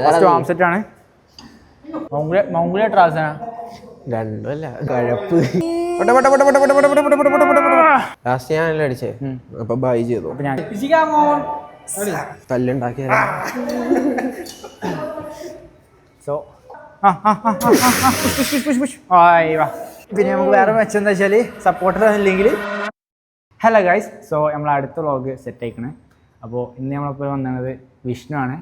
First warm set ആണ്. മൗങ്കുലിയ ട്രാസന രണ്ടുമല്ല കഴപ്പ്. Last ഞാനല്ലേ അടിച്ചേ, അപ്പൊ ബൈ ചെയ്തു. തല്ലുണ്ടാക്കിയ സോ പിന്നെ നമുക്ക് വേറെ മെച്ചം എന്താ വെച്ചാൽ സപ്പോർട്ടർ ഇല്ലെങ്കിൽ. ഹലോ ഗൈസ്, സോ നമ്മൾ അടുത്ത വ്ളോഗ് സെറ്റ് ആയിക്കണേ. അപ്പോൾ ഇന്ന് നമ്മളിപ്പോൾ വന്നത് വിഷ്ണു ആണ്.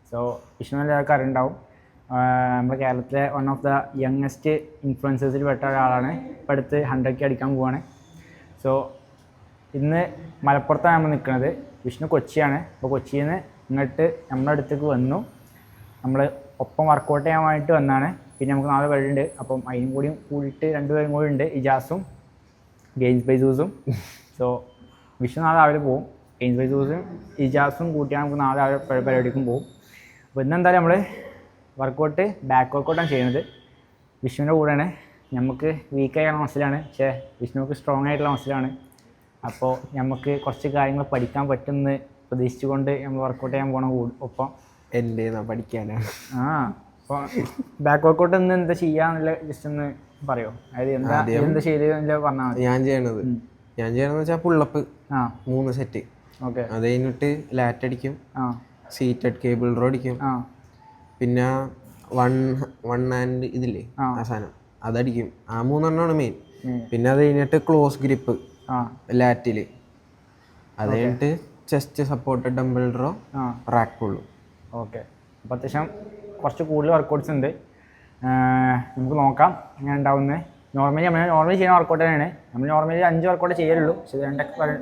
സോ വിഷ്ണു എല്ലാവർക്കും അറിയുണ്ടാവും. നമ്മുടെ കേരളത്തിലെ വൺ ഓഫ് ദ യങ്ങസ്റ്റ് ഇൻഫ്ലുവൻസേഴ്സിൽ പെട്ട ഒരാളാണ്. ഇപ്പോൾ അടുത്ത് 100K അടിക്കാൻ പോവാണ്. സോ ഇന്ന് മലപ്പുറത്താണ് നമ്മൾ നിൽക്കുന്നത്. വിഷ്ണു കൊച്ചിയാണ്. അപ്പോൾ കൊച്ചിയിൽ നിന്ന് ഇങ്ങോട്ട് നമ്മുടെ അടുത്തേക്ക് വന്നു. നമ്മൾ ഒപ്പം വർക്കൗട്ട് ചെയ്യാനായിട്ട് വന്നതാണ്. പിന്നെ നമുക്ക് 4 പേരുണ്ട്. അപ്പം അതിനും കൂടിയും കൂടിയിട്ട് 2 പേരും കൂടി ഉണ്ട്, ഇജാസും ഗെയിംസ് ബൈസൂസും. സോ വിഷ്ണു നാളെ രാവിലെ പോകും. ഗെയിംസ് ബൈസൂസും ഇജാസും കൂട്ടിയാണ് നമുക്ക് നാളെ രാവിലെ പരിപാടിക്കും പോകും. അപ്പോൾ ഇന്നെന്തായാലും നമ്മൾ വർക്കൗട്ട് ബാക്ക് വർക്കൗട്ടാണ് ചെയ്യുന്നത്. വിഷ്ണുവിൻ്റെ കൂടെയാണ്. നമുക്ക് വീക്കായുള്ള മസിലാണ്, പക്ഷേ വിഷ്ണുവിക്ക് സ്ട്രോങ് ആയിട്ടുള്ള മസിലാണ്. അപ്പോൾ നമുക്ക് കുറച്ച് കാര്യങ്ങൾ പഠിക്കാൻ പറ്റുമെന്ന് പ്രതീക്ഷിച്ചുകൊണ്ട് നമ്മൾ വർക്കൗട്ട് ചെയ്യാൻ പോകണം ഒപ്പം. എൻ്റെ പഠിക്കാനാണ്. അപ്പോൾ ബാക്ക് വർക്കൗട്ട് ഇന്ന് എന്താ ചെയ്യാന്നുള്ള ജസ്റ്റ് ഒന്ന് പറയോ? അതായത് എന്താ ചെയ്ത് പറഞ്ഞാൽ മതി. ഞാൻ ചെയ്യണമെന്ന് വെച്ചാൽ പുള്ളപ്പ് 3 സെറ്റ്. ഓക്കെ. അത് കഴിഞ്ഞിട്ട് ലാറ്റ് അടിക്കും, സീറ്റഡ് കേബിൾ റോ അടിക്കും, പിന്നെ വൺ ഹാൻഡ് ഇതില്ലേ ആ സാധനം അതടിക്കും. ആ 3 എണ്ണമാണ് മെയിൻ. പിന്നെ അത് കഴിഞ്ഞിട്ട് ക്ലോസ് ഗ്രിപ്പ് ലാറ്റിൽ. അത് കഴിഞ്ഞിട്ട് chest support dumbbell row rack പുള്ളും. ഓക്കെ. അപ്പോൾ അത്യാവശ്യം കുറച്ച് കൂടുതൽ വർക്കൗട്ട്സ് ഉണ്ട്. നമുക്ക് നോക്കാം എങ്ങനെ ഉണ്ടാവുന്നത്. നോർമലി ചെയ്യുന്ന വർക്കൗട്ട് തന്നെയാണ്. നമ്മൾ നോർമലി 5 വർക്കൗട്ട് ചെയ്യലുള്ളൂ. പക്ഷേ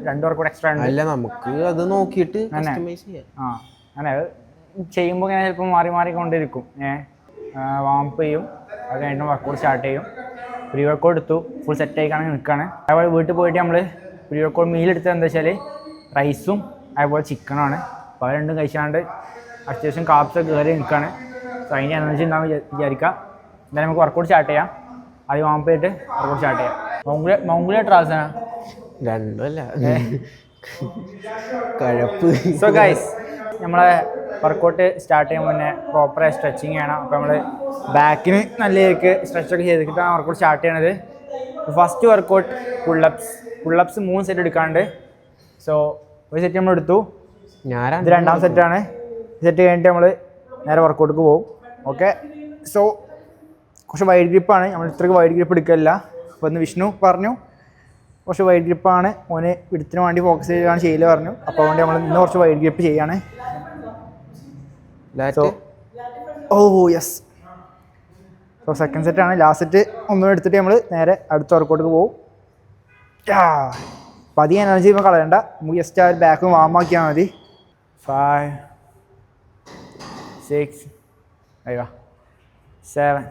2 വർക്കൗട്ട് എക്സ്ട്രാ ഉണ്ട്. അല്ല, നമുക്ക് അത് നോക്കിയിട്ട് അങ്ങനെ ചെയ്യുമ്പോൾ ഇങ്ങനെ ചിലപ്പോൾ മാറി കൊണ്ടിരിക്കും. വാംപ്പ് ചെയ്യും, അത് കഴിഞ്ഞിട്ട് വർക്കൗട്ട് സ്റ്റാർട്ട് ചെയ്യും. പ്രീ വർക്കൗട്ട് എടുത്തു, ഫുൾ സെറ്റ് ആയിക്കാണെങ്കിൽ നിൽക്കുകയാണ്. അതുപോലെ വീട്ടിൽ പോയിട്ട് നമ്മൾ പ്രീ വർക്കൗട്ട് മീൽ എടുത്തത് എന്താ വെച്ചാൽ റൈസും അതുപോലെ ചിക്കനാണ്. അപ്പോൾ അത് രണ്ടും കഴിച്ചാണ്ട് അത്യാവശ്യം കാപ്സൊക്കെ കയറി നിൽക്കുകയാണ്. സോ അതിൻ്റെ എനർജി ഉണ്ടാവും വിചാരിക്കാം. എന്തായാലും നമുക്ക് വർക്കൗട്ട് സ്റ്റാർട്ട് ചെയ്യാം. അത് വാംപ്പ് ചെയ്തിട്ട് വർക്കൗട്ട് സ്റ്റാർട്ട് ചെയ്യാം. മൗങ്കുലിയ ട്രാസന രണ്ടുമല്ല കഴപ്പ്. സോ ഗൈസ്, നമ്മളെ വർക്കൗട്ട് സ്റ്റാർട്ട് ചെയ്യുമ്പോൾ മുന്നേ പ്രോപ്പറായി സ്ട്രെച്ചിങ് ചെയ്യണം. അപ്പോൾ നമ്മൾ ബാക്കിന് നല്ല രീതിക്ക് സ്ട്രെച്ചൊക്കെ ചെയ്തിട്ടാണ് വർക്കൗട്ട് സ്റ്റാർട്ട് ചെയ്യണത്. ഫസ്റ്റ് വർക്കൗട്ട് പുള്ളപ്സ് 3 സെറ്റ് എടുക്കാണ്ട്. സോ ഒരു സെറ്റ് നമ്മൾ എടുത്തു. ഇത് 2ാം സെറ്റാണ്. സെറ്റ് കഴിഞ്ഞിട്ട് നമ്മൾ നേരെ വർക്കൗട്ടിക്ക് പോകും. ഓക്കെ. സോ കുറച്ച് വൈഡ് ഗ്രിപ്പാണ്. നമ്മൾ ഇത്രയ്ക്ക് വൈഡ് ഗ്രിപ്പ് എടുക്കില്ല. അപ്പോൾ ഇന്ന് വിഷ്ണു പറഞ്ഞു കുറച്ച് വൈഡ് ഗ്രിപ്പാണ്, ഓന് ഇടത്തിന് വേണ്ടി ഫോക്കസ് ചെയ്താണ് ചെയ്യല് പറഞ്ഞു. അപ്പോൾ അതുകൊണ്ട് നമ്മൾ ഇന്ന് കുറച്ച് വൈഡ് ഗ്രിപ്പ് ചെയ്യാണ്. So yes. സോ സെക്കൻഡ് സെറ്റാണ്. ലാസ്റ്റ് സെറ്റ് ഒന്നും എടുത്തിട്ട് നമ്മൾ നേരെ അടുത്ത വർക്കൗട്ടിക്ക് പോകും. അപ്പോൾ അധികം എനർജി ഇപ്പോൾ കളയണ്ട. നമുക്ക് ജസ്റ്റ് ആ ഒരു ബാക്ക് വാമാക്കിയാൽ മതി. 5 6 7.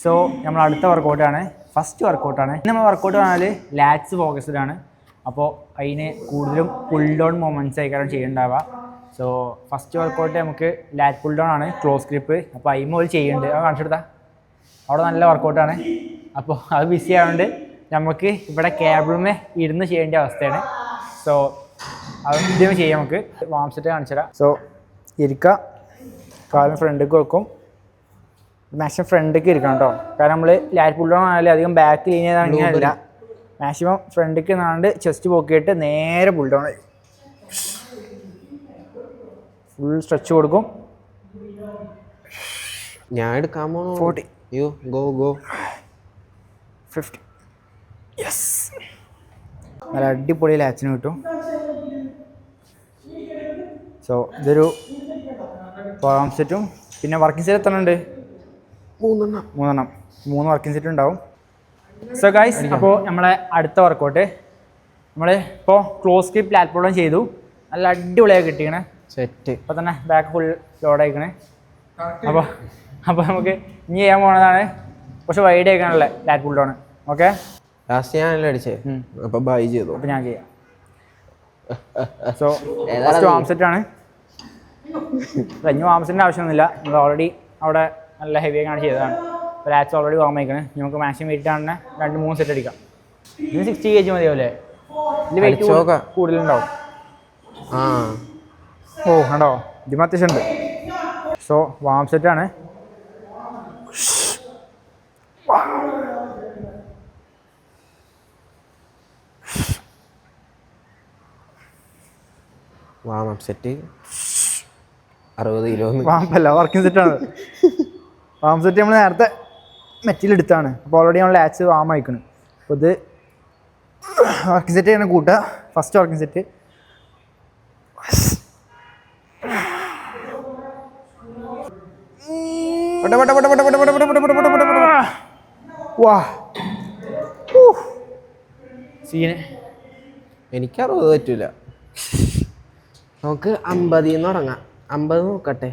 സോ നമ്മൾ അടുത്ത വർക്കൗട്ടാണ്, ഫസ്റ്റ് വർക്കൗട്ടാണ്. നമ്മൾ വർക്കൗട്ട് പറഞ്ഞാൽ ലാറ്റ്സ് ഫോക്കസ്ഡ് ആണ്. അപ്പോൾ അതിന് കൂടുതലും പുൾ ഡൗൺ മൊമെൻറ്റ്സ് ആയിക്കാരം ചെയ്യുന്നുണ്ടാവുക. സോ ഫസ്റ്റ് വർക്കൗട്ട് നമുക്ക് ലാറ്റ് പുൾ ഡൗൺ ആണ്, ക്ലോസ് ഗ്രിപ്പ്. അപ്പോൾ അതിന് ഒരു ചെയ്യുന്നുണ്ട്, അത് കാണിച്ചെടുത്താൽ അവിടെ നല്ല വർക്കൗട്ടാണ്. അപ്പോൾ അത് ബിസി ആയതുകൊണ്ട് നമുക്ക് ഇവിടെ കേബിളിമേ ഇരുന്ന് ചെയ്യേണ്ട അവസ്ഥയാണ്. സോ അത് ഇതിന് ചെയ്യാം. നമുക്ക് വാം സെറ്റ് കാണിച്ചുതരാം. സോ ഇരിക്കുക, കാലും ഫ്രണ്ടിലേക്ക് വെക്കും. മാക്സിമം ഫ്രണ്ടിലേക്ക് ഇരിക്കണം കേട്ടോ. കാരണം നമ്മൾ ലാറ്റ് പുൾ ഡൗൺ ആയാലും അധികം ബാക്ക് ലീൻ ചെയ്താൽ ഇങ്ങനെയല്ല. മാക്സിമം ഫ്രണ്ടിലേക്ക് നിന്നാണ്ട് ചെസ്റ്റ് പോക്കിയിട്ട് നേരെ പുൾ ഡൗൺ ഫുൾ സ്ട്രെച്ച് കൊടുക്കും. ഞാൻ എടുക്കാൻ പോകുന്നു 40. ഗോ 50. യെസ്, നല്ല അടിപൊളി ലാച്ചിന് കിട്ടും. സോ ഇതൊരു വാം സെറ്റും പിന്നെ വർക്കിംഗ് സെറ്റ് എത്ര ഉണ്ട്? 3 വർക്കിംഗ് സെറ്റ് ഉണ്ടാവും. സോ ഗൈസ്, അപ്പോൾ നമ്മളെ അടുത്ത വർക്കൗട്ട് നമ്മൾ ഇപ്പോൾ ക്ലോസ് ഗ്രിപ്പ് ലാറ്റ് പുൾ ഡൗൺ ചെയ്തു. നല്ല അടിപൊളിയായി കിട്ടിക്കണേ സെറ്റ്. ഇപ്പോൾ തന്നെ ബാക്ക് ഫുൾ ലോഡ് ആയിക്കണേ. അപ്പോൾ നമുക്ക് ഇനി ചെയ്യാൻ പോകുന്നതാണ് കുറച്ച് വൈഡ് ആയിക്കാണല്ലേ lat pull down. Okay. Last ഞാനല്ലേ അടിച്ചേ, അപ്പോൾ ബൈ ചെയ്തു. അപ്പോൾ ഞാൻ ചെയ്യാം. സോ ഫസ്റ്റ് വാം സെറ്റാണ്. ഇനി വാം സെറ്റിൻ്റെ ആവശ്യമൊന്നുമില്ല. നമ്മൾ ഓൾറെഡി അവിടെ നല്ല ഹെവി ആയിക്കാണ് ചെയ്തതാണ്. അപ്പോൾ ലാറ്റ്സ് ഓൾറെഡി വാം ആയിക്കണേ. നമുക്ക് മാക്സിമം വെയിറ്റ് ആണ് 2-3 സെറ്റ് അടിക്കാം. ഇതിന് 60 kg മതിയാവില്ലേ? ഇതിൽ വെയിറ്റ് കൂടുതലുണ്ടാവും. കണ്ടോ, ഇതിന് അത്യാവശ്യം ഉണ്ട്. സോ വാം സെറ്റാണ്. Warm up set 60 kilo. വാമ്പല്ല, വർക്കിംഗ് സെറ്റാണ്. വാം സെറ്റ് നമ്മൾ നേരത്തെ മെറ്റിലെടുത്താണ്. അപ്പോൾ ഓൾറെഡി നമ്മൾ ലാച്ച് വാം അയക്കണം. അപ്പോൾ ഇത് വർക്കിംഗ് സെറ്റ് ചെയ്യണം കൂട്ടുക. ഫസ്റ്റ് വർക്കിംഗ് സെറ്റ് വാ സീന്. എനിക്ക് 60 പറ്റൂല. നമുക്ക് 50 തുടങ്ങാം. 50 നോക്കട്ടെ.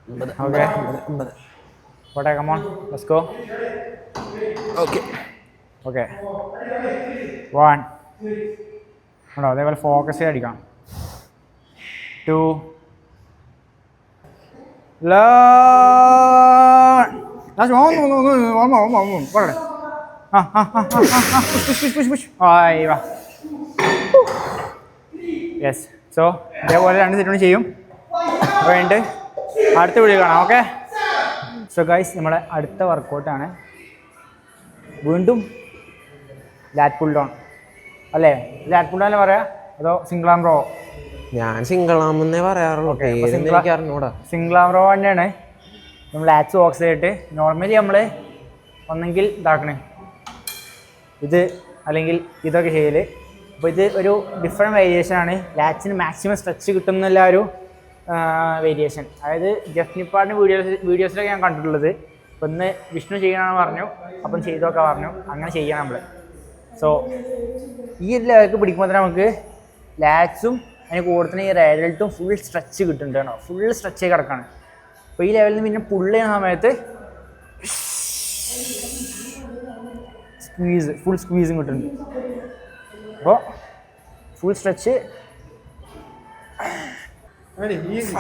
50. ഓക്കെ, പോട്ടെ, come on, let's go. Okay okay, 1 ഉണ്ടോ, അതേപോലെ ഫോക്കസ് ചെയ്ത് അടിക്കണം. 2 യെസ്. സോ ഇതേപോലെ 2 സെറ്റ് ചെയ്യും. വേണ്ട അടുത്ത വീഡിയോ കാണാം. ഓക്കെ. സോ ഗൈസ്, നമ്മുടെ അടുത്ത വർക്കൗട്ടാണ് വീണ്ടും ലാറ്റ് പുൾ ഡൗൺ അല്ലേ? ലാറ്റ് പുൾ ഡൗൺ അല്ലേ പറയാ, അതോ സിംഗിൾ ആം റോ? ഞാൻ സിംഗിൾ ആമെന്നേ പറയാറുള്ളൂ. എനിക്ക് അറിഞ്ഞൂടാ. സിംഗിൾ ആം റോ തന്നെയാണ്. നമ്മൾ ലാറ്റ്സ് ബോക്സ് ചെയ്തിട്ട് നോർമലി നമ്മൾ ഒന്നെങ്കിൽ ഇതാക്കണേ ഇത്, അല്ലെങ്കിൽ ഇതൊക്കെ ചെയ്യല്. അപ്പോൾ ഇത് ഒരു ഡിഫറെൻറ്റ് വേരിയേഷനാണ്. ലാറ്റ്സിന് മാക്സിമം സ്ട്രെച്ച് കിട്ടുന്നില്ല ഒരു വേരിയേഷൻ. അതായത് ജഫ്നിപ്പാടിൻ്റെ വീഡിയോസിലൊക്കെ ഞാൻ കണ്ടിട്ടുള്ളത്. അപ്പോൾ ഇന്ന് വിഷ്ണു ചെയ്യണമെന്ന് പറഞ്ഞു, അപ്പം ചെയ്തൊക്കെ പറഞ്ഞു. അങ്ങനെ ചെയ്യണം നമ്മൾ. സോ ഈ ഒരു ലെവലിലേക്ക് പിടിക്കുമ്പോൾ തന്നെ നമുക്ക് ലാറ്റ്സും അതിന് കൂടുതൽ ഈ റേഡൽട്ടും ഫുൾ സ്ട്രെച്ച് കിട്ടുന്നുണ്ട്. കേട്ടോ, ഫുൾ സ്ട്രെച്ച് ആയി കിടക്കാണ്. അപ്പോൾ ഈ ലെവലിൽ നിന്ന് പിന്നെ പുള്ള് ചെയ്യുന്ന സമയത്ത് ഫുൾ സ്ക്വീസും കിട്ടുന്നുണ്ട്. അപ്പോൾ full stretch. Ready, easy.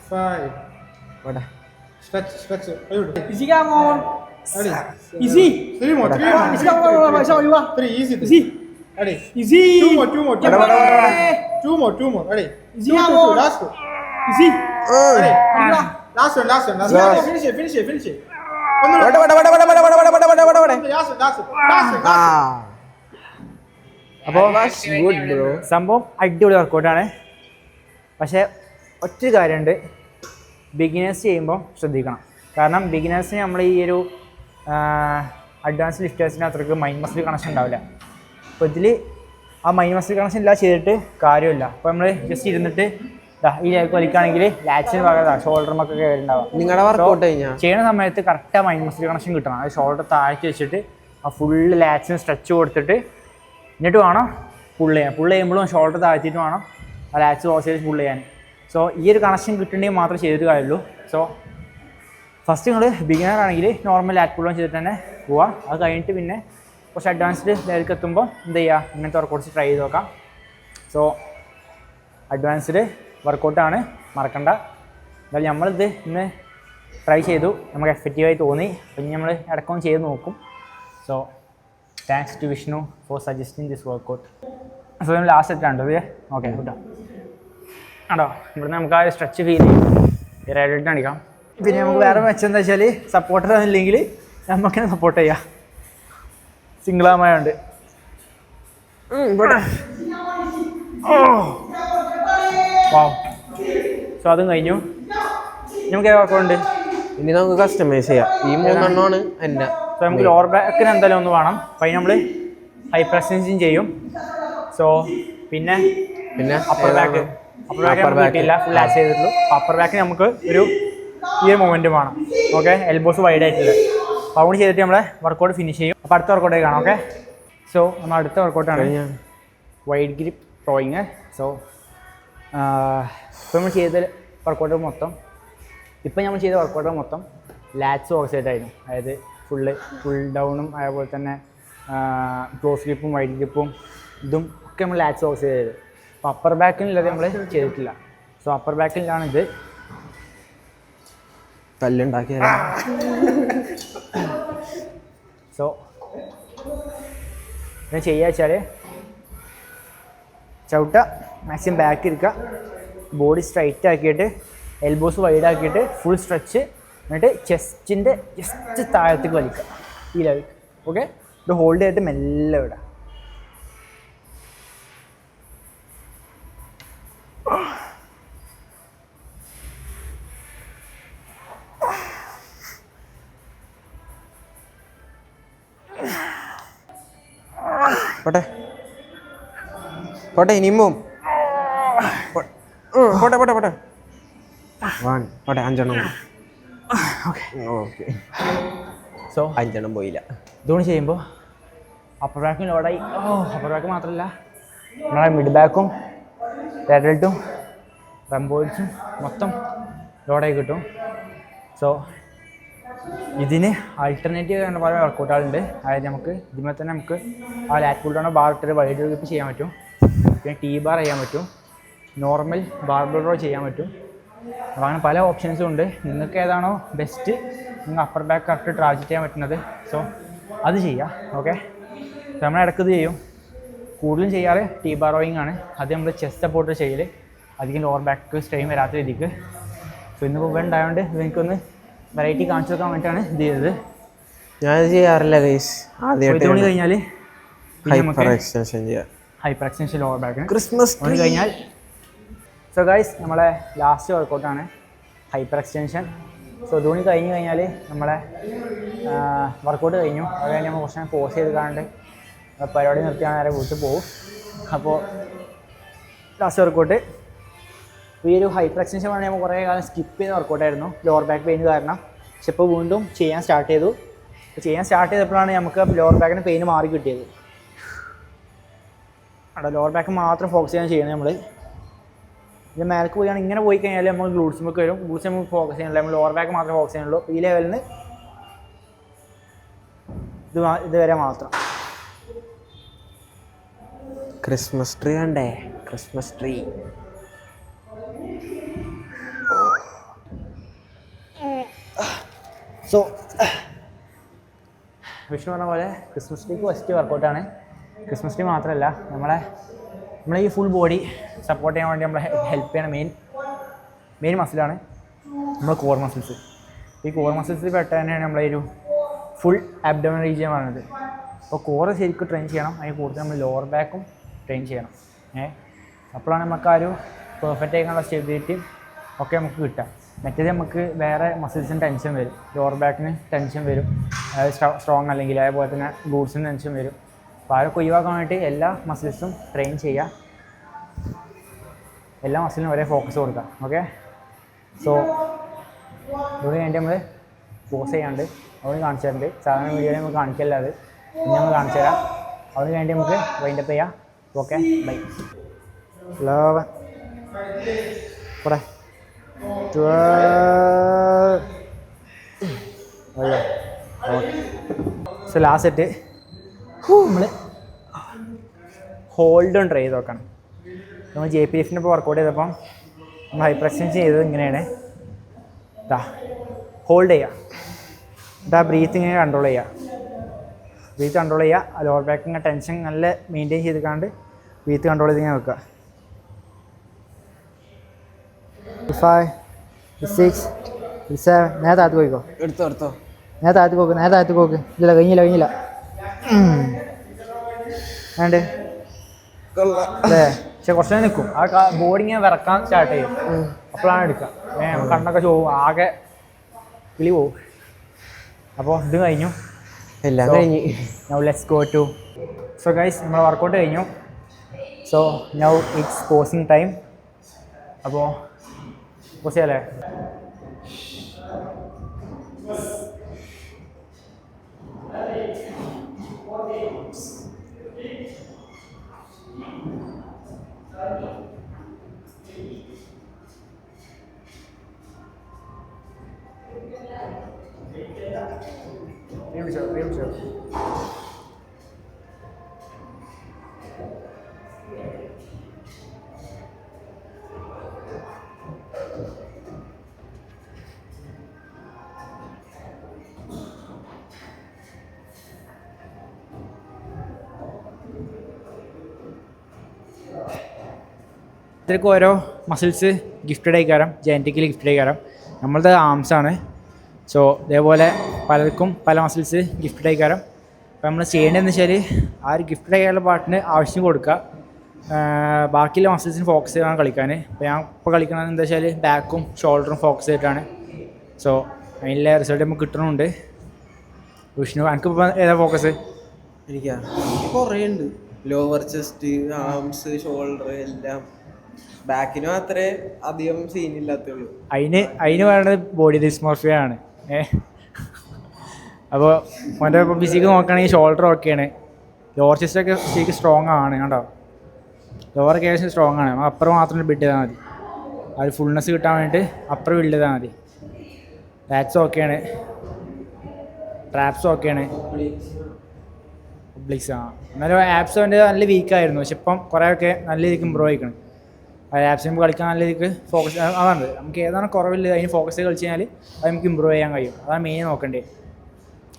5. What? Stretch. Easy, come on. Ready. Easy. 3 more. Easy, come on. 3, easy. Easy. Ready. Easy. 2 more. 2 more. Ready. Easy, 2, come on. last one. Easy. Ready. Last one. Finish it. One more. Last one. അപ്പോൾ Good bro. സംഭവം അടിപൊളി വർക്കൗട്ടാണ്. പക്ഷേ ഒറ്റ കാര്യമുണ്ട്, beginners ചെയ്യുമ്പോൾ ശ്രദ്ധിക്കണം. കാരണം ബിഗിനേഴ്സിന് നമ്മൾ ഈ ഒരു അഡ്വാൻസ് ലിഫ്റ്റേഴ്സിന് അത്രയ്ക്ക് മൈൻഡ് മസിൽ കണക്ഷൻ ഉണ്ടാവില്ല. അപ്പോൾ ഇതിൽ ആ മൈൻഡ് മസിൽ കണക്ഷൻ ഇല്ല ചെയ്തിട്ട് കാര്യമില്ല. അപ്പോൾ നമ്മൾ ജസ്റ്റ് ഇരുന്നിട്ട് ഈ ലെഗ് വലിക്കുകയാണെങ്കിൽ ലാറ്റ്സിന് പകരം ഷോൾഡർ ഒക്കെ ഉണ്ടാവുക. നിങ്ങളുടെ വർക്കൗട്ട് കഴിഞ്ഞാൽ ചെയ്യുന്ന സമയത്ത് കറക്റ്റ് മൈൻഡ് മസിൽ കണക്ഷൻ കിട്ടണം. അത് ഷോൾഡർ താഴ്ത്തി വെച്ചിട്ട് ആ ഫുള്ള് ലാറ്റ്സിന് സ്ട്രെച്ച് കൊടുത്തിട്ട് എന്നിട്ട് വേണം പുള്ള് ചെയ്യാൻ. പുള്ള് ചെയ്യുമ്പോഴും ഷോൾഡർ താഴ്ത്തിയിട്ട് വേണം ആ ലാറ്റ്സ് വാഷ് ചെയ്ത് പുള്ള് ചെയ്യാൻ. സോ ഈ ഒരു കണക്ഷൻ കിട്ടണമെങ്കിൽ മാത്രമേ ചെയ്തിട്ട് കാര്യമുള്ളൂ. സോ ഫസ്റ്റ് നിങ്ങൾ ബിഗിനർ ആണെങ്കിൽ നോർമൽ ലാറ്റ് പുൾ ഡൗൺ ചെയ്തിട്ട് തന്നെ പോവാം. അത് കഴിഞ്ഞിട്ട് പിന്നെ കുറച്ച് അഡ്വാൻസ്ഡ് ലെവലിലേക്ക് എത്തുമ്പോൾ എന്ത് ചെയ്യുക, ഇങ്ങനത്തെ വർക്കൗട്ട്സ് ട്രൈ ചെയ്ത് നോക്കാം. സോ അഡ്വാൻസ്ഡ് വർക്കൗട്ടാണ്, മറക്കണ്ട. എന്തായാലും നമ്മളിത് ഇന്ന് ട്രൈ ചെയ്തു, നമുക്ക് എഫക്റ്റീവായി തോന്നി. പിന്നെ നമ്മൾ ഇടയ്ക്കൊന്ന് ചെയ്ത് നോക്കും. So thanks to Vishnu for suggesting this workout. So നമ്മൾ ലാസ്റ്റ് സെറ്റാണ് ഇത്. ഓക്കെ കേട്ടോ, ആണോ ഇവിടുന്ന് നമുക്ക് ആ സ്ട്രെച്ച് ഫീൽ ചെയ്യും. റൈഡിട്ട് അടിക്കാം. പിന്നെ നമുക്ക് വേറെ മെച്ചം എന്താ വെച്ചാൽ സപ്പോർട്ടർ ഇല്ലെങ്കിൽ നമുക്കിനെ സപ്പോർട്ട് ചെയ്യാം. സിംഗിൾ ആമായുണ്ട്. വാവ്. സോ അതും കഴിഞ്ഞു. നമുക്ക് വർക്കൗണ്ട് ഇനി നമുക്ക് കസ്റ്റമൈസ് ചെയ്യാം. ഈ 3 എണ്ണമാണ് എൻ്റെ. സോ നമുക്ക് ലോവർ ബാക്കിന് എന്തായാലും ഒന്ന് വേണം. അപ്പോൾ അതിന് നമ്മൾ ഹൈപ്പർ എക്സ്റ്റൻഷൻ ചെയ്യും. സോ പിന്നെ അപ്പർ ബാക്ക് കിട്ടിയില്ല, ഫുൾ ലാച്ച് ചെയ്തിട്ടുള്ളൂ. അപ്പർ ബാക്കിന് നമുക്ക് ഒരു ഈ ഒരു മൊമെൻറ്റ് വേണം. ഓക്കെ, എൽബോസ് വൈഡ് ആയിട്ടുള്ളത്. അപ്പോൾ അതുകൊണ്ട് ചെയ്തിട്ട് നമ്മളെ വർക്കൗട്ട് ഫിനിഷ് ചെയ്യും. അപ്പോൾ അടുത്ത വർക്കൗട്ടേ കാണാം. ഓക്കെ, സോ നമ്മൾ അടുത്ത വർക്കൗട്ടാണ് വൈഡ് ഗ്രിപ്പ് ത്രോയിങ്. സോ ഇപ്പോൾ നമ്മൾ ചെയ്ത വർക്കൗട്ട് മൊത്തം ലാറ്റ്സ് ഫോക്കസ് ആയിരുന്നു. അതായത് ഫുൾ ഡൗണും അതേപോലെ തന്നെ ക്ലോസ് ഗ്രിപ്പും വൈഡ് ഗ്രിപ്പും ഇതും ഒക്കെ നമ്മൾ ലാറ്റ്സ് ഫോക്കസ് ചെയ്തത്. അപ്പോൾ അപ്പർ ബാക്കിനുള്ളത് നമ്മൾ ചെയ്തിട്ടില്ല. സോ അപ്പർ ബാക്കിലാണിത്. കല്ലുണ്ടാക്കിയ സോ ഞാൻ ചെയ്യുക വെച്ചാൽ ചവിട്ട മാക്സിമം ബാക്ക് ഇരിക്കുക, ബോഡി സ്ട്രൈറ്റ് ആക്കിയിട്ട് എൽബോസ് വൈഡ് ആക്കിയിട്ട് ഫുൾ സ്ട്രെച്ച്, എന്നിട്ട് ചെസ്റ്റിൻ്റെ ജസ്റ്റ് താഴത്തേക്ക് വലിക്കുക ഈ ലെവൽ. ഓക്കെ, ഇത് ഹോൾഡ് ചെയ്തിട്ട് മെല്ലെ വിടാം. പോട്ടെ പോട്ടെ, ഇനിയും പോവും. പോട്ടെ പോട്ടെ പോട്ടെ, പോട്ടെ 5 എണ്ണം. ഓക്കെ, സോ 5 എണ്ണം പോയില്ല. ഇതുകൊണ്ട് ചെയ്യുമ്പോൾ അപ്പർ ബാക്കും ലോഡായി. അപ്പർ ബാക്ക് മാത്രമല്ല, നമ്മളെ മിഡ് ബാക്കും ലാറ്ററൽറ്റും റംബോയിഡ്സും മൊത്തം ലോഡായി കിട്ടും. സോ ഇതിന് ആൾട്ടർനേറ്റീവ് ആയിട്ട് പല വർക്കൗട്ടുകളുണ്ട്. അതായത് നമുക്ക് ഇതിന്മേൽ തന്നെ നമുക്ക് ആ ലാറ്റ് പുൾ ബാർ ഇട്ടൊരു വൈഡ് ഗ്രിപ്പ് ചെയ്യാൻ പറ്റും, പിന്നെ ടീ ബാർ ചെയ്യാൻ പറ്റും, നോർമൽ ബാർബിൾ റോ ചെയ്യാൻ പറ്റും. അപ്പോൾ അങ്ങനെ പല ഓപ്ഷൻസും ഉണ്ട്. നിങ്ങൾക്ക് ഏതാണോ ബെസ്റ്റ്, നിങ്ങൾ അപ്പർ ബാക്ക് കറക്റ്റ് ടാർഗറ്റ് ചെയ്യാൻ പറ്റുന്നത്, സോ അത് ചെയ്യാം. ഓക്കെ, നമ്മൾ ഇടയ്ക്കത് ചെയ്യും. കൂടുതലും ചെയ്യാറ് ടീ ബാർ റോയിങ് ആണ്. അത് നമ്മൾ ചെസ്റ്റ് സപ്പോർട്ട് ചെയ്യൽ, അധികം ലോവർ ബാക്ക് സ്ട്രെയിൻ വരാത്ത രീതിക്ക്. സോ ഇന്ന് ഇപ്പോൾ ഉണ്ടായതുകൊണ്ട് എനിക്കൊന്ന് വെറൈറ്റി കാണിച്ചു വെക്കാൻ വേണ്ടിയിട്ടാണ് ഇത് ചെയ്തത്. ഞാൻ ചെയ്യാറില്ല ഗൈസ്. ആദ്യമായിട്ട് മണി കഴിഞ്ഞാൽ ഹൈപ്പർ എക്സ്റ്റൻഷൻ ചെയ്യാം. ഹൈപ്പർ എക്സ്റ്റൻഷൻ ലോവർ ബാക്കിന് ക്രിസ്മസ് മണി കഴിഞ്ഞാൽ. സോ ഗൈസ്, നമ്മളെ ലാസ്റ്റ് വർക്കൗട്ടാണ് ഹൈപ്പർ എക്സ്റ്റൻഷൻ. സോ ധോണി കഴിഞ്ഞ് കഴിഞ്ഞാൽ നമ്മളെ വർക്കൗട്ട് കഴിഞ്ഞു. അത് കഴിഞ്ഞ് നമ്മൾ കുറച്ച് പോസ് ചെയ്ത് കാണണ്ട് പരിപാടി നിർത്തിയാണ് നേരെ വീട്ടിൽ പോകും. അപ്പോൾ ലാസ്റ്റ് വർക്കൗട്ട് ഈ ഒരു ഹൈപ്പർ എക്സ്റ്റൻഷൻ വേണമെങ്കിൽ നമ്മൾ കുറേ കാലം സ്കിപ്പ് ചെയ്യുന്ന വർക്കൗട്ടായിരുന്നു ലോവർ ബാക്ക് പെയിൻ കാരണം. പക്ഷെ ഇപ്പോൾ വീണ്ടും ചെയ്യാൻ സ്റ്റാർട്ട് ചെയ്തു. ചെയ്യാൻ സ്റ്റാർട്ട് ചെയ്തപ്പോഴാണ് നമുക്ക് ലോവർ ബാക്കിന് പെയിൻ മാറി കിട്ടിയത്. അവിടെ ലോവർ ബാക്ക് മാത്രം ഫോക്കസ് ചെയ്യാൻ ചെയ്യണം നമ്മൾ. ഇത് മേലേക്ക് പോയാണ് ഇങ്ങനെ പോയി കഴിഞ്ഞാൽ നമ്മൾ ഗ്ലൂട്ട്സിലേക്ക് വരും. ഗ്ലൂട്ട്സ് നമുക്ക് ഫോക്കസ് ചെയ്യാനില്ല, നമ്മൾ ലോവർ ബാക്ക് മാത്രമേ ഫോക്കസ് ചെയ്യാനുള്ളൂ. ഈ ലെവലിന് ഇതുവരെ മാത്രം. ക്രിസ്മസ് ട്രീ കണ്ടേ, ക്രിസ്മസ് ട്രീ. സോ വിഷ്ണു പറഞ്ഞ പോലെ ക്രിസ്മസ് ട്രീക്ക് ഫസ്റ്റ് വർക്കൗട്ടാണ്. ക്രിസ്മസ് ട്രീ മാത്രമല്ല, നമ്മളെ ഈ ഫുൾ ബോഡി സപ്പോർട്ട് ചെയ്യാൻ വേണ്ടി നമ്മളെ ഹെൽപ്പ് ചെയ്യണ മെയിൻ മസിലാണ് നമ്മൾ കോർ മസിൽസ്. ഈ കോർ മസിൽസിൽ പെട്ട തന്നെയാണ് നമ്മളെ ഒരു ഫുൾ അബ്ഡോമിനൽ റീജിയൻ പറയുന്നത്. അപ്പോൾ കോറ് ശരിക്കും ട്രെയിൻ ചെയ്യണം, അതിന് കൂടുതൽ നമ്മൾ ലോവർ ബാക്കും ട്രെയിൻ ചെയ്യണം. അപ്പോഴാണ് നമുക്ക് ആ ഒരു പെർഫെക്റ്റ് ആയിട്ടുള്ള സ്റ്റെബിലിറ്റിയും ഒക്കെ നമുക്ക് കിട്ടുക. മറ്റേത് നമുക്ക് വേറെ മസിൽസിന് ടെൻഷൻ വരും, ലോവർ ബാക്കിന് ടെൻഷൻ വരും, അതായത് സ്ട്രോങ് അല്ലെങ്കിൽ അതേപോലെ തന്നെ ഗ്ലൂട്ട്സിന് ടെൻഷൻ വരും. അപ്പോൾ അതൊക്കെ ഒഴിവാക്കാൻ വേണ്ടി എല്ലാ മസിൽസും ട്രെയിൻ ചെയ്യുക, എല്ലാ മസിലിനും ഒരേ ഫോക്കസ് കൊടുക്കുക. ഓക്കെ, സോ ഇതിന് വേണ്ടി നമ്മൾ പോസ് ചെയ്യാണ്ട് അവിടെ കാണിച്ചു തരുന്നുണ്ട്. സാധാരണ വീഡിയോയിൽ നമുക്ക് കാണിക്കില്ല, അത് പിന്നെ നമ്മൾ കാണിച്ചു തരാം. അതിന് വേണ്ടി നമുക്ക് വൈൻഡപ്പ് ചെയ്യാം. Okay, by. 11 കൂടെ 12. സോ ലാസ്റ്റ് സെറ്റ് നമ്മൾ ഹോൾഡ് ഓൺ ട്രൈ ചെയ്ത് നോക്കണം. നമ്മൾ JPF ഇപ്പോൾ വർക്കൗട്ട് ചെയ്തപ്പം നമ്മൾ ഹൈപ്പർ എക്സ്റ്റൻഷൻ ചെയ്തത് ഇങ്ങനെയാണ്. ഇതാ ഹോൾഡ് ചെയ്യുക, ഇതാ ബ്രീത്ത് ഇങ്ങനെ കൺട്രോൾ ചെയ്യുക, ബ്രീത്ത് കൺട്രോൾ ചെയ്യുക. ആ ലോവർ ബാക്കിൻ്റെ ടെൻഷൻ നല്ല മെയിൻറ്റെയിൻ ചെയ്തിക്കാണ്ട് ബ്രീത്ത് കൺട്രോൾ ചെയ്ത് ഇങ്ങനെ വെക്കുക. 5, 6, 7. നേരെ താഴത്ത് പോയിക്കോ, എടുത്തോ. നേരെ താഴത്ത് പോക്ക്. ഇല്ല, കഴിഞ്ഞില്ല വേണ്ടേ അല്ലേ? പക്ഷെ കുറച്ച് നേരം നിൽക്കും, ആ ബോഡി ഇങ്ങനെ വിറക്കാൻ സ്റ്റാർട്ട് ചെയ്യും. അപ്പോഴാണ് എടുക്കുക. കണ്ണൊക്കെ ചോവും, ആകെ കിളി പോവും. അപ്പോൾ ഇത് കഴിഞ്ഞു, എല്ലാം കഴിഞ്ഞ്. Now let's go to. So guys, നമ്മൾ വർക്കൗട്ട് കഴിഞ്ഞു. So now it's posing time. അപ്പോൾ പോസ് ചെയ്യാല്ലേ? ഇത്രയ്ക്ക് ഓരോ മസിൽസ് ഗിഫ്റ്റഡ് ആയിക്കാരം, ജനറ്റിക്കലി ഗിഫ്റ്റഡ് ആയിക്കാരം. നമ്മളത് ആംസാണ്. സോ ഇതേപോലെ പലർക്കും പല മസിൽസ് ഗിഫ്റ്റഡ് ആയിക്കാരം. അപ്പോൾ നമ്മൾ ചെയ്യേണ്ടതെന്ന് വെച്ചാൽ ആ ഒരു ഗിഫ്റ്റഡ് ആയിട്ടുള്ള പാർട്ടിന് ആവശ്യം കൊടുക്കുക. ബാക്കിയുള്ള മസിൽസിന് ഫോക്കസ് ചെയ്താണ് കളിക്കാൻ. അപ്പോൾ ഞാൻ ഇപ്പോൾ കളിക്കുന്നത് എന്താ വെച്ചാൽ ബാക്കും ഷോൾഡറും ഫോക്കസ് ചെയ്തിട്ടാണ്. സോ അതിൻ്റെ റിസൾട്ട് നമുക്ക് കിട്ടണമുണ്ട്. വിഷ്ണു, എനിക്കിപ്പോൾ ഏതാ ഫോക്കസ്? എനിക്ക് കുറേ ഉണ്ട്. ലോവർ ചെസ്റ്റ്, ആംസ്, ഷോൾഡർ എല്ലാം. ബാക്കിന് മാത്രമേ അധികം സീനില്ലാത്തുള്ളൂ. അതിന് വേണ്ടത് ബോഡി ഡിസ്മോർഫിയ ആണ്. അപ്പോൾ അവൻ്റെ ഇപ്പോൾ ഫിസിക്ക് നോക്കുകയാണെങ്കിൽ ഷോൾഡർ ഓക്കെയാണ്. ലോവർ ചെസ്റ്റൊക്കെ ശരിക്കും സ്ട്രോങ് ആണ് കണ്ടോ. ലോവർ കേസ് സ്ട്രോങ് ആണ്. അപ്പുറം മാത്രം ബിൽഡ് ചെയ്താൽ മതി. ആ ഒരു ഫുൾനെസ് കിട്ടാൻ വേണ്ടിയിട്ട് അപ്പുറം ബിൽഡ് ചെയ്താൽ മതി. ലാറ്റ്സ് ഓക്കെയാണ്, ട്രാപ്സ് ഓക്കെയാണ്, ഒബ്ലിക്സ് എന്നാലും ആപ്സ് അവൻ്റെ നല്ല വീക്കായിരുന്നു. പക്ഷെ ഇപ്പം കുറേയൊക്കെ നല്ല രീതിക്ക് ഇമ്പ്രൂവ് ആയിക്കണം. ആപ്സിന് കളിക്കാൻ നല്ല രീതിക്ക് ഫോക്കസ് അതാണ്. നമുക്ക് ഏതാണ് കുറവില്ല അതിന് ഫോക്കസ് ചെയ്ത് കളിച്ച് കഴിഞ്ഞാൽ അത് നമുക്ക് ഇമ്പ്രൂവ് ചെയ്യാൻ കഴിയും. അതാണ് മെയിൻ നോക്കേണ്ടത്.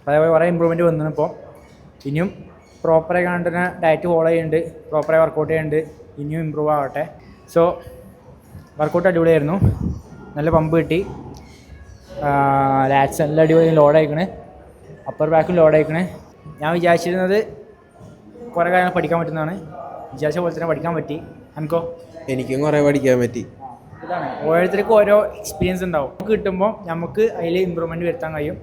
അതേപോലെ കുറേ ഇമ്പ്രൂവ്മെൻറ്റ് വന്നു. ഇപ്പോൾ ഇനിയും പ്രോപ്പറായി കണ്ടിട്ട് ഡയറ്റ് ഫോളോ ചെയ്യുന്നുണ്ട്, പ്രോപ്പറായി വർക്കൗട്ട് ചെയ്യുന്നുണ്ട്. ഇനിയും ഇമ്പ്രൂവ് ആവട്ടെ. സോ വർക്കൗട്ട് അടിപൊളിയായിരുന്നു, നല്ല പമ്പ് കിട്ടി. ലാറ്റ്സ് എല്ലാം അടിപൊളി ലോഡ് അയക്കണേ, അപ്പർ ബാക്കും ലോഡ് അയക്കണേ. ഞാൻ വിചാരിച്ചിരുന്നത് കുറേ കാര്യങ്ങൾ പഠിക്കാൻ പറ്റുന്നതാണ്. വിചാരിച്ച പോലെ തന്നെ പഠിക്കാൻ പറ്റി. എനിക്കോ? എനിക്കും കുറേ പഠിക്കാൻ പറ്റി. ഇതാണ് ഓരോരുത്തർക്കും ഓരോ എക്സ്പീരിയൻസ് ഉണ്ടാവും. നമുക്ക് കിട്ടുമ്പോൾ നമുക്ക് അതിൽ ഇമ്പ്രൂവ്മെൻറ്റ് വരുത്താൻ കഴിയും.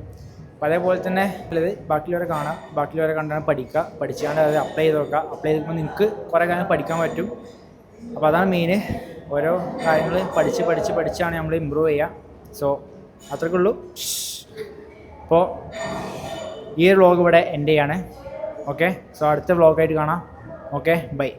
അപ്പോൾ അതേപോലെ തന്നെ ഉള്ളത് ബാക്കിയുള്ളവരെ കാണാം, ബാക്കിയുള്ളവരെ കണ്ടാണ് പഠിക്കുക, പഠിച്ചാണ്ട് അത് അപ്ലൈ ചെയ്ത് നോക്കുക. അപ്ലൈ ചെയ്യുമ്പോൾ നിങ്ങൾക്ക് കുറേ കാര്യങ്ങൾ പഠിക്കാൻ പറ്റും. അപ്പോൾ അതാണ് മെയിൻ. ഓരോ കാര്യങ്ങൾ പഠിച്ചാണ് നമ്മൾ ഇമ്പ്രൂവ് ചെയ്യുക. സോ അത്രയ്ക്കുള്ളൂ. അപ്പോൾ ഈ ഒരു വ്ളോഗ് ഇവിടെ എൻഡ് ചെയ്യാണ്. ഓക്കെ, സോ അടുത്ത വ്ളോഗായിട്ട് കാണാം. Okay, by.